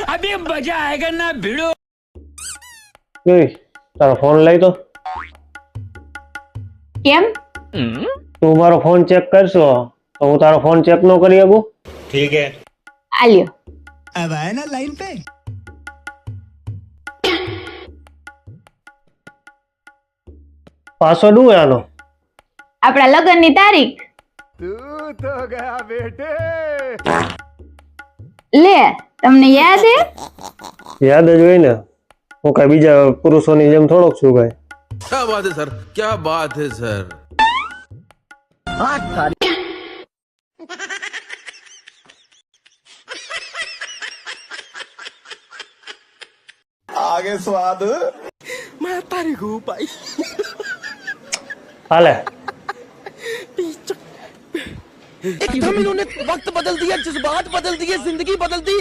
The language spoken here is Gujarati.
अभी मजा आएगा ना भिड़ो। તારો ફોન લઈ તો કેમ? તું મારો ફોન ચેક કરશો તો હું તારો ફોન ચેક ન કરી શકું? ठीक है। આલ્યો. अब आए ना लाइन पे। પાસવર્ડ શું આનો? આપણા લગ્નની તારીખ. तू तो गया बेटे। લે, તમને યાદ હે? યાદ જ હોય ને, હું કઈ બીજા પુરુષોની જેમ થોડોક છું ભાઈ. क्या बात है सर, क्या बात है सर। आगे स्वाद। मैं तारीख हूँ भाई। હાલે एकदम इन्होंने वक्त बदल दिया, जज्बात बदल दिए, जिंदगी बदल दी।